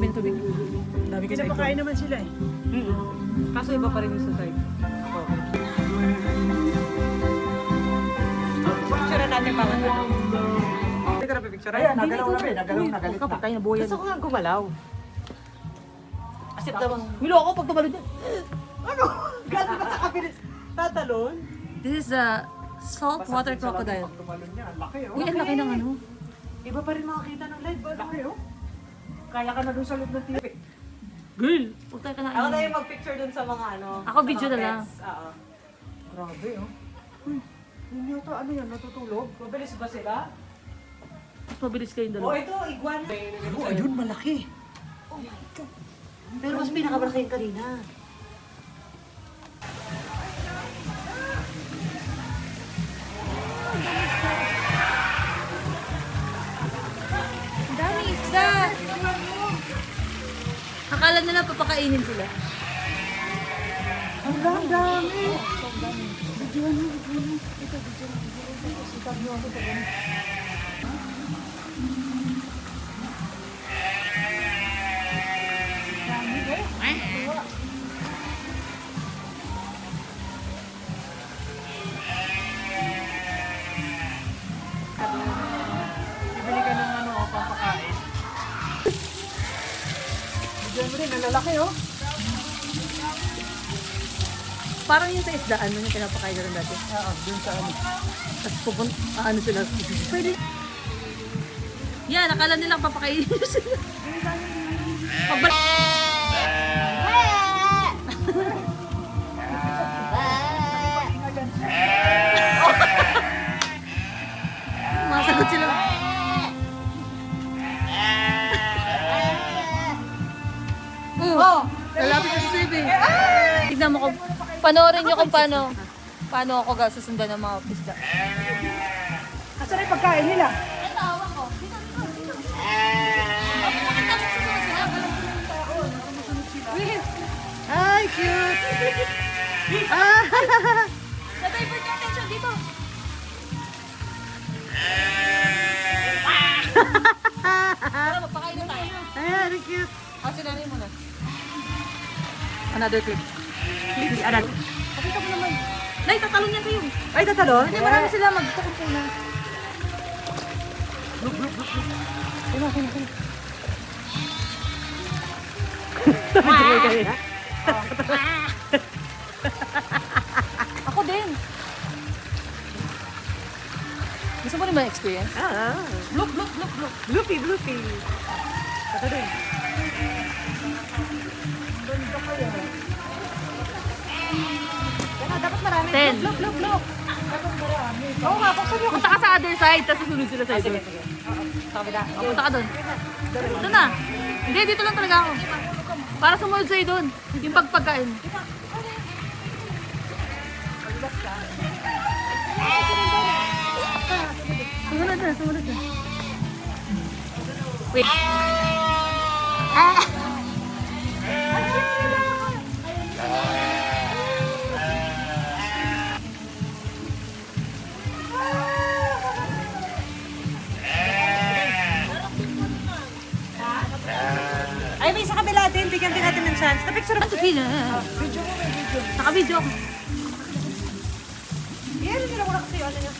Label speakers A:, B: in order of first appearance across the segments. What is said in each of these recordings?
A: dami ng tubig.
B: Dami kasi
C: Pinapakain naman sila eh.
A: Kaso iba pa rin yung sa side. Okay.
C: Picture natin pa man.
B: Hindi ka napipicture. Ayan, nagalaw na eh. Nagalit na.
A: Kapag tayo nabuhay.
C: Gusto ko nga gumalaw. Asip naman.
A: Milo ako pag tumalon yan.
C: Ano? Gano'n ba sa kapilis? Tatalon?
A: This is a saltwater crocodile.
B: Pag tumalon niya, ang laki oh.
A: Uy, ang laki ng ano.
C: Iba pa rin makakita ng live.
B: Laki oh. Kaya ka na doon sa loob ng TV.
A: Girl! Huwag tayo ka na.
C: Ako na yung mag-picture dun sa mga ano.
A: Ako,
C: sa
A: video
C: mga
A: na lang.
C: pets. Oo.
B: Grabe oh. Hindi ito, ano yan, natutulog?
C: Mabilis ba sila?
A: Mas mabilis kayong
C: Oh,
A: dalawa.
C: ito, iguana.
B: Oh, ayun, malaki.
C: Pero mas pinakamalaki yung kanina.
A: Ang dami isda! Akala nila papakainin sila.
B: Ang dami. Bibili ka ng ano, pampakain. Bigyan mo rin, ang lalaki oh.
A: Parang yung sa isdaan, yung pinapakain na rin dati.
B: Oo, dun sa ano.
A: Tapos pupunta, ano sila. Pwede. Yan, akala nila papakainin nyo sila. Pagbalik. Masagot sila. Oh, lalapit na si Sebe. Tignan mo kung, panoorin nyo kung paano ako susundan ng mga pisda.
B: Asan yung pagkain nila?
A: Ay, cute! Sa-divert yung attention dito. Tara, magpakain na tayo.
B: Ayan, ang cute.
A: Sinanay mo na. Another clip.
B: Anak.
A: Pakita mo naman. Nay, tatalon niya sa'yo.
B: Ay, tatalon?
A: Hindi, marami sila magtukumpul na. Ako din. Gusto mo rin ba experience?
B: Ah,
A: Look, look, look, look.
B: bloopy, bloopy. Ito din.
C: Kaya dapat marami.
A: 10.
C: Look, look, look.
B: Oo nga, buksan niyo.
A: Punta ka sa other side, tapos susunod sila sa
C: Sige,
A: doon.
C: sige. Sa kabila.
A: Punta ka doon. Ito na. Hindi, dito lang talaga ako. Para sumunod sa'yo doon. Yung pagpagkain. Sumunod na, sumunod na. Wait.
C: Ay, may sa kabila din. Bigyan din natin ng chance. Na-picture mo.
A: Sige na.
B: Video mo, may video.
A: Naka-video ako.
C: Yan, nila ko na kasi ano niya.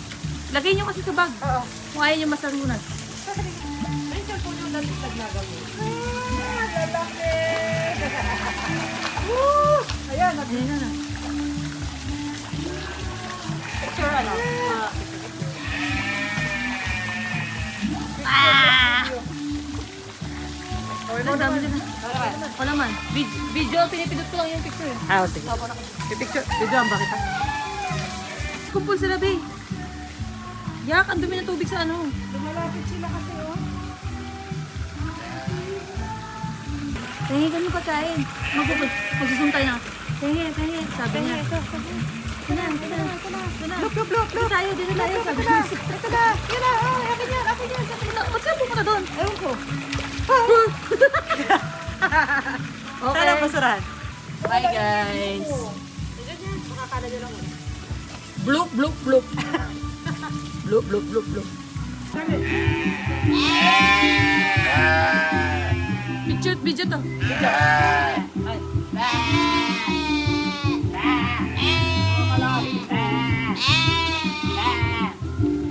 A: Lagay nyo kasi sa bag.
B: Oo.
A: Kung ayaw nyo masarunan.
C: Ay, cellphone yung natin nagnagal mo.
B: Lalaki! Woo! Ayan,
A: Ayan na na.
C: Picture ano?
A: Ang dami din na. Ako naman. Video, pinipindot ko lang yung picture.
B: Ah, sige. Picture, videoan ba kita?
A: Kumpul sila, be. Yak, ang dumi ng tubig sa ano.
B: Lumalapit sila kasi, oh.
A: Tingi ka nyo pagkain. Magsusung tayo na. Tingi. Sabi niya. Ito na.
B: Look, look, look,
A: Dito tayo. Sabi niya.
B: Ito na, yun na, oh, akin yan.
A: Ba't sila pupunta doon?
B: Ewan ko.
A: Okay.
C: Kala basurahan.
A: Bye, guys.
C: Makakala nyo lang.
A: Bloop, bloop, bloop. Bloop, bloop, bloop, bloop. Picture Picture at video to.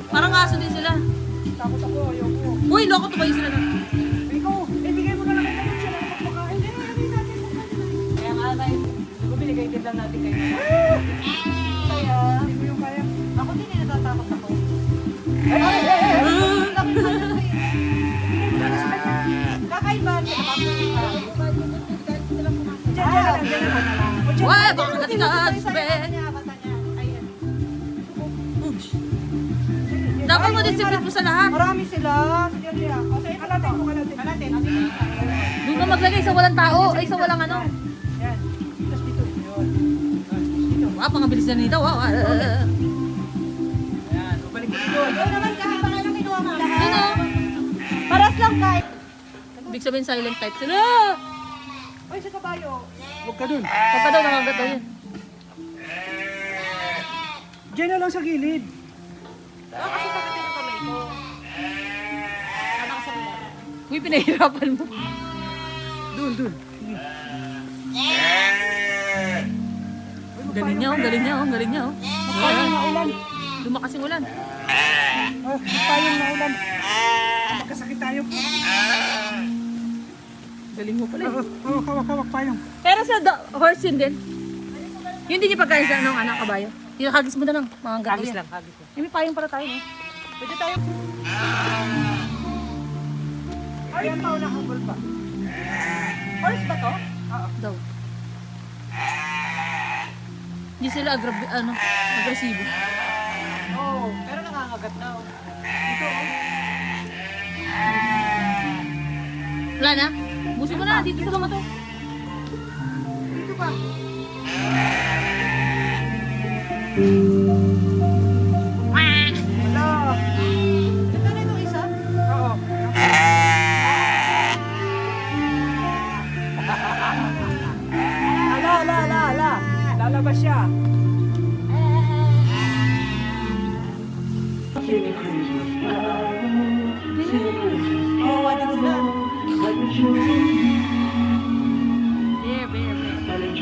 A: Parang aso din sila.
B: Takot ako, ayoko.
A: Uy, loko to kayo sila na.
B: Ikaw, bigay mo na lang ito sila ng pagpakain.
C: Kaya nga tayo. Siguro binigay din lang natin kayo.
B: Kaya, hindi mo yung kaya.
C: Ako din natatakot ako. Kakaiba.
A: Uy, baka natigas, be. Dapat mo disipit mo sa lahat.
C: Marami sila. Sige, Lia. Kasi kalatin mo, kalatin. Kalatin.
A: Doon ka maglagay sa walang tao. Ay, sa walang ano.
B: Yan. Tapos dito. Yun.
A: Wow, pangabilis na nito. Wow.
B: Ayan, balik mo dito.
C: Ikaw naman kahit baka nang kinuha mo lahat.
A: Ano?
C: Paras lang kahit.
A: Ibig sabihin silent type sila.
C: Uy, sa kabayo.
B: Huwag ka dun.
A: Pagka daw nangagat daw yan.
B: Diyan na lang sa gilid.
C: Kasi kagatin yung kamay ko. Tama ka sa mga.
A: Uy, pinahirapan mo.
B: Dun.
A: Galing niya, oh, galing niya, oh, galing niya, oh.
B: Payong na ulan.
A: Lumakas yung ulan.
B: Payong na ulan. Magkasakit tayo.
A: Galing mo pala.
B: Hawak payong.
A: Pero sa horse yun din. Yun din yung pagkain sa anak kabayo. Yung hagis mo na lang, mga gato
C: Hagis
A: yan.
C: lang, hagis lang.
A: May payong para tayo, no?
C: Pwede tayo.
B: Ayan pa, nakabol pa.
C: Horse ba to?
A: Daw. Hindi sila agresibo.
C: Oo. Pero nangangagat na. Oh. Dito.
A: Wala na? Busin mo na, dito sa mga to.
C: Dito pa.
B: Wala.
C: Ito na itong isa.
B: Oo. Ala. Lalabas siya.
C: Oo, din sila.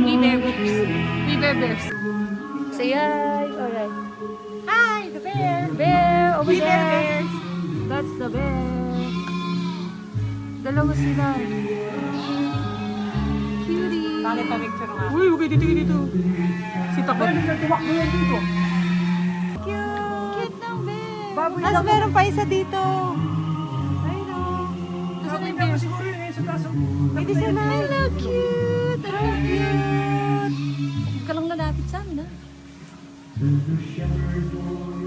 A: We bear bears. Say hi. Alright.
C: Hi, the bear.
A: Bear, over
C: We bear
A: there.
C: bears.
A: That's the bear. Dalawa sila. Cutie.
C: Bakit pa picture nga?
A: Uy, okay, dito. Si Takot.
B: Tuwak mo yan dito.
C: Cute ng bear.
B: Baboy
C: Tapos
B: lang.
C: meron pa isa dito. Ayun o.
B: Baboy lang siguro yun eh, sa taso.
C: Pwede siya na.
A: Hello, cute. Hello, cute. Huwag ka lang lalapit sa amin, ha?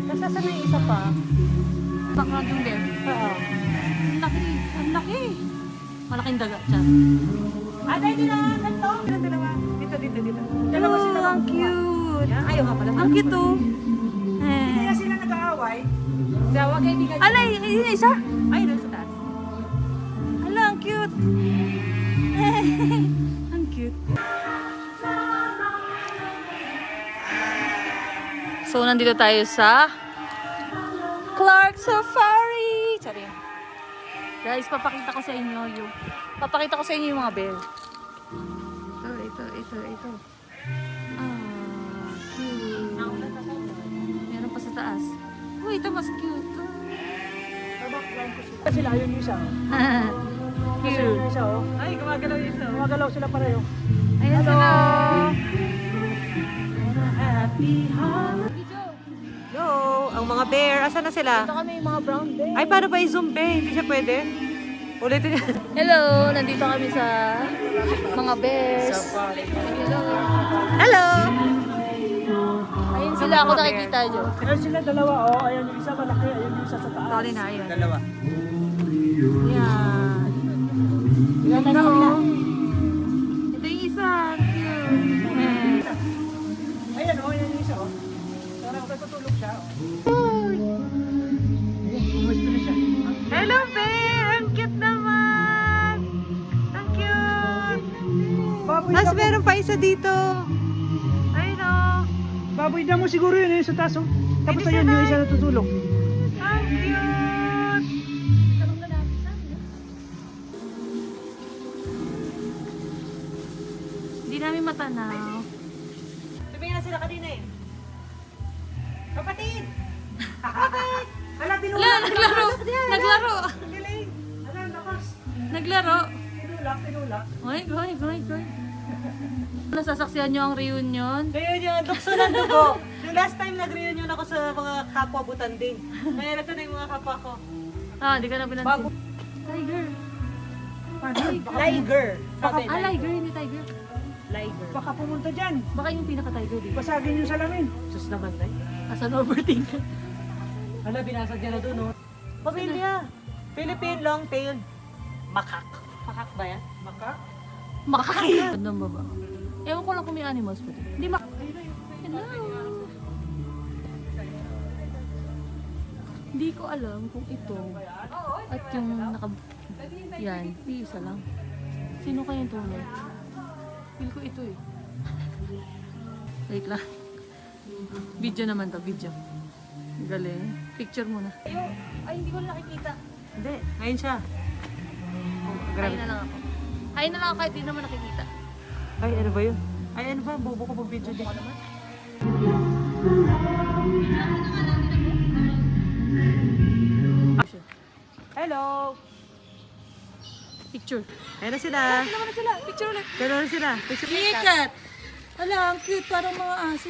C: Tapos saan na yung isa pa?
A: Baka yung bear.
C: Oo.
A: Ang laki. Ang laki. Malaking daga siya.
C: Dito na. Ganito. Dalawa. Dito. Dalawa sila.
A: Oh, ang cute.
C: Ayaw nga pala.
A: Ang cute, oh.
B: Kaya sila nag-aaway.
C: Dawa kaibigan.
A: Alay, yun isa.
C: Ay, doon sa taas.
A: Hala, ang cute. Ang cute. So, nandito tayo sa Clark Safari. Sorry. Guys, papakita ko sa inyo yung mga bear. Ito. Ah, cute. Meron pa sa taas. Uy, ito mas cute.
B: Sila, yun yung isa. Kasi yun yung isa, oh.
C: Ay, gumagalaw yun to.
B: Gumagalaw sila pareho.
A: Ayan sila.
C: Happy holiday. Hello, ang mga bear. Asan na sila?
A: Ito kami yung mga brown bear.
C: Ay, paano ba i-zoom be? Hindi siya pwede? Ulitin niya.
A: Hello, nandito kami sa mga bears. Hello.
C: Hello!
A: Ayun sila ako nakikita nyo.
B: Ayun sila dalawa, oh. Ayan yung isa malaki, ayun yung isa sa taas.
C: Sorry na, ayun.
B: Dalawa.
A: Yan. Yan na oh. Ito yung isa. Cute.
B: Ayan, oh. Ayan yung isa, oh. Parang natutulog siya, oh. Umusto na siya.
C: Hello, bear! Ang cute naman! Ang cute!
B: Baboy
C: Tapos
B: damo.
C: meron pa isa dito. Ayun o.
B: Baboy damo siguro yun, sa taas, oh. Tapos
C: Hindi
B: ayun,
C: siya
B: yung isa natutulog.
C: Ang cute!
A: Hindi namin matanaw.
C: Tumingin na sila kanina eh. Kapatid!
B: Ala, tinulak.
A: Wala, naglaro. Naglaro.
B: Galing. Ala, lakas.
A: Naglaro.
B: Tinulak.
A: Goy. Nasasaksihan nyo ang reunion?
C: Ngayon yung dukso ng dugo. Yung last time nag-reunion ako sa mga kapwa butanding. Ngayon ito na yung mga kapwa ko.
A: Ah, di ka na pinansin. Tiger.
C: Liger. Sabi,
A: Ah, Liger, hindi Tiger.
C: Liger.
B: Baka pumunta dyan.
A: Baka yung pinaka-Tiger dito.
B: Basagin yung salamin.
C: Sus naman na.
A: As an overthinker.
C: Hala, binasag niya na doon, no? Pamilya. Philippine long-tailed makak. Makak ba yan?
B: Maka?
A: Makakay. Gandang baba. Ewan ko lang kung may animals pa dito. Hindi Hello. Hindi ko alam kung ito at yung yan, isa lang. Sino kayang tunay? Feel ko ito eh. Wait lang. Video naman to, video. Galing. Picture muna. Ay, hindi ko nakikita.
C: Hindi, ngayon siya.
A: Ay na lang ako. Ay na lang ako kahit di naman nakikita.
C: Ay, ano ba yun? Ay, ano ba? Bobo ko pag-video din. Hello!
A: Picture.
C: Ayan na sila.
A: Naman na sila. Picture ulit.
C: Kailan na sila? Picture
A: Ikat! Ala, ang cute. Parang mga aso.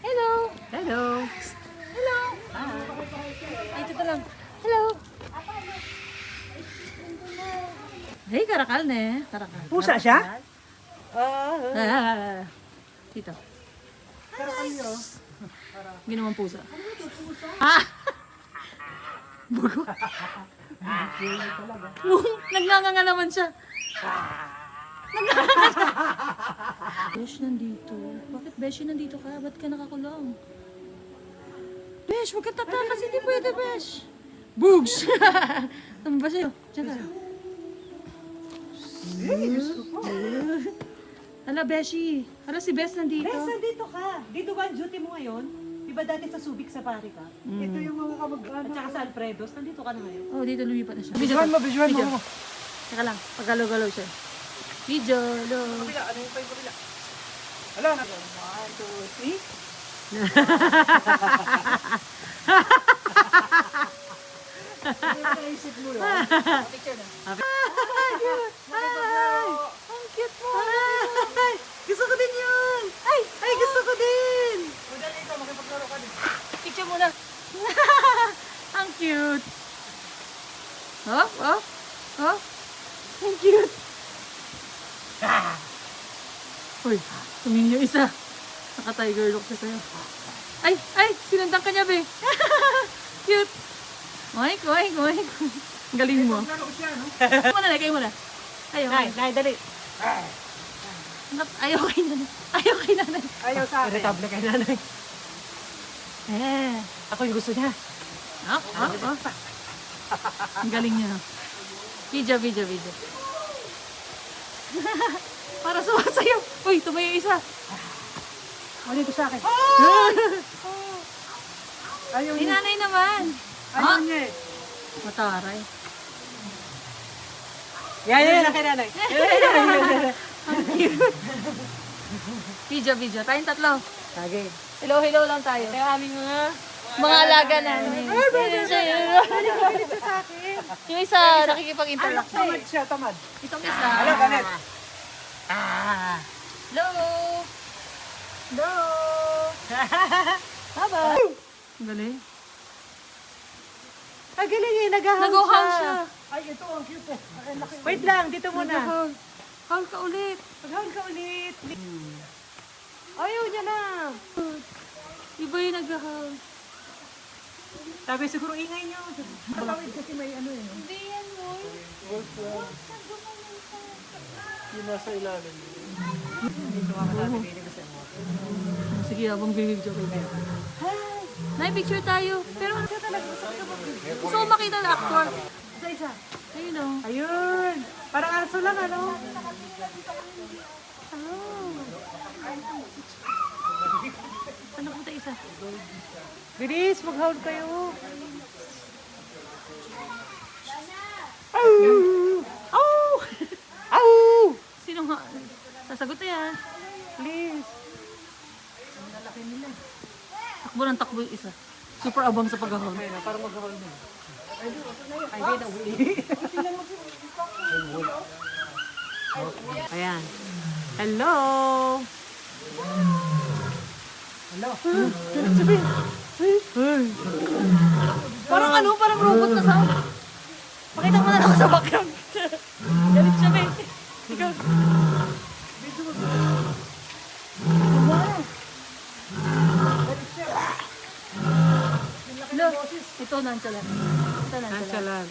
A: Hello!
C: Hello!
A: Hello! Ay, ito lang. Hello! Hey, karakal ne. Karakal.
B: Pusa siya?
A: Ah, dito. Ginawang pusa. Ah! Bugo. Nagnganga naman siya. Besh, nandito. Bakit Besh, nandito ka? Ba't ka nakakulong? Besh, huwag kang tatakas. Hindi pwede, Besh. Bugs! Ano ba sa'yo? Diyan ka. Hala, Beshi. Hala, si Besh nandito.
C: Bes, nandito ka. Dito ba ang duty mo ngayon? Di ba dati sa Subic Safari ka?
B: Ito yung mga
C: At
B: kamag-anak.
C: saka sa Alfredo's, nandito ka na ngayon.
A: Oh, dito lumipat na siya.
B: Visual mo.
A: Teka lang, pagalaw-galaw siya. Video, lo.
B: Kabila, ano yung pa yung kabila? Ala, 1, 2, 3. Naisip mo yun.
A: Picture na.
C: Ang cute mo! Ay, gusto ko din yun! Ay, gusto ko din!
B: Madali ito, makipaglaro ka din.
A: Picture muna. Ang cute. Oh. Ang cute. Uy, tumingin yung isa. Naka-tiger look siya sa'yo. Ay, sinundan ka niya, be. Cute. Oink. Galing mo.
B: Maglaro siya, no?
A: Kayo muna. Ayaw.
C: Nay, dali.
A: Ayaw kay nanay.
B: Ayaw sa akin.
C: Irritable kay nanay. Ako yung gusto niya.
A: Ang galing niya. Video. Para sumasayo. Uy, tumayo isa.
B: Ano ito sa akin? Ayaw
A: Si
B: niya.
A: nanay naman.
B: Ayaw niya eh.
A: Mataray.
C: Yan ang kay nanay.
A: Ang cute. Video. Tayong tatlo.
C: Sige.
A: Hello lang tayo.
C: Kaya aming
A: Mga alaga namin. Yung isa, nakikipag-interact.
B: Tamad siya, tamad.
A: Itong isa.
B: Ala, galit.
A: Hello. Bye-bye. Galing.
C: Ay, galing eh. Nag-howl
A: Nag-howl siya.
B: Ay, ito ang cute eh. Ay, laki.
C: Wait lang, dito muna.
A: Nag-howl. Howl ka ulit.
C: Mag-howl ka ulit. Ayaw niya na.
A: Iba yung nag-howl.
C: Sabi siguro ingay niyo.
B: Malawid kasi may ano eh.
A: Hindi yan mo.
B: Yung nasa ilalim.
C: Dito ka matatinig kasi mo.
A: Sige, habang bibigyo kayo. Nay, picture tayo. Pero gusto ko makita ng actor. Isa. Ayun o.
C: Ayun. Parang aso lang, ano?
A: Ano punta isa?
C: Bilis, mag-howl kayo.
A: Sino nga? yan.
C: Please.
A: Takbo ng takbo yung isa. Super abang sa paghahon.
C: Ayun na, parang mag-haul na. Ay, di na uli. Ayan. Hello! Hello?
A: Parang ano, parang robot na sound. Pakita mo na lang sa background. Galit siya, be. Ikaw. Look, ito nonchalant. Ito nonchalant.
C: Nonchalant.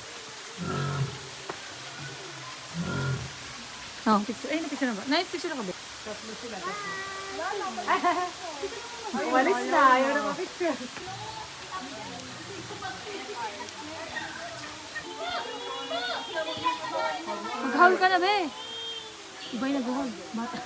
A: Oh, picture. Ay, na-picture na ba? Na-picture na ka ba?
C: Umalis na. Ayaw na ma-picture.
A: Mag-haul ka na, be. Iba yung nag-haul. Bata.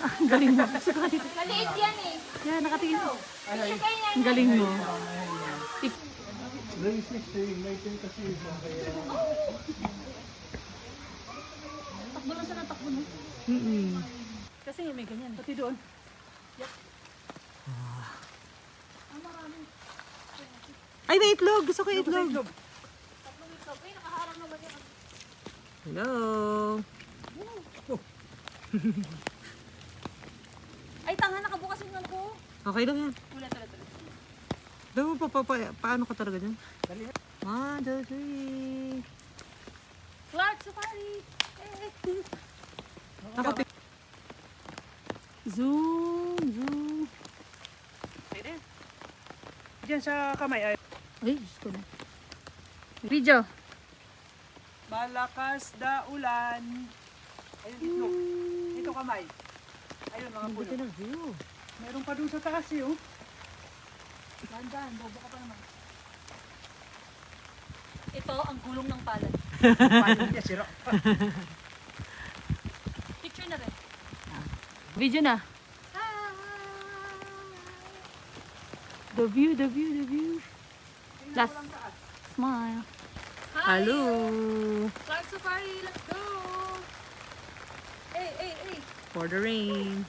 A: Ah, ang galing mo. Gusto ka dito.
D: Maliit yan eh.
A: Yan, nakatingin mo.
D: Picture kayo yan.
A: Ang galing mo. Takbo lang siya ng takbo, no? Kasi may ganyan. Pati doon.
C: Ay, may itlog. Gusto ko yung itlog. Hello.
A: Ay, tanga, nakabukas yung ko.
C: Okay lang yan.
A: Ulit.
C: Daw paano ka talaga dyan? 1, 2, 3.
A: Clark Safari!
C: Nakapit.
A: Zoom.
B: Diyan sa kamay ay
A: Ay, gusto na. Video.
B: malakas na ulan. Ayun itlog. Ito kamay. Ayun mga puno.
C: ng view.
B: Meron pa dun sa taas eh oh.
A: Dandan, bobo ka pa naman. Ito ang gulong ng palad.
B: Paano niya sira?
A: Picture na rin. Video na. The view. Last. Smile.
C: Hello.
A: Clark Safari, let's go! Hey!
C: For the rain.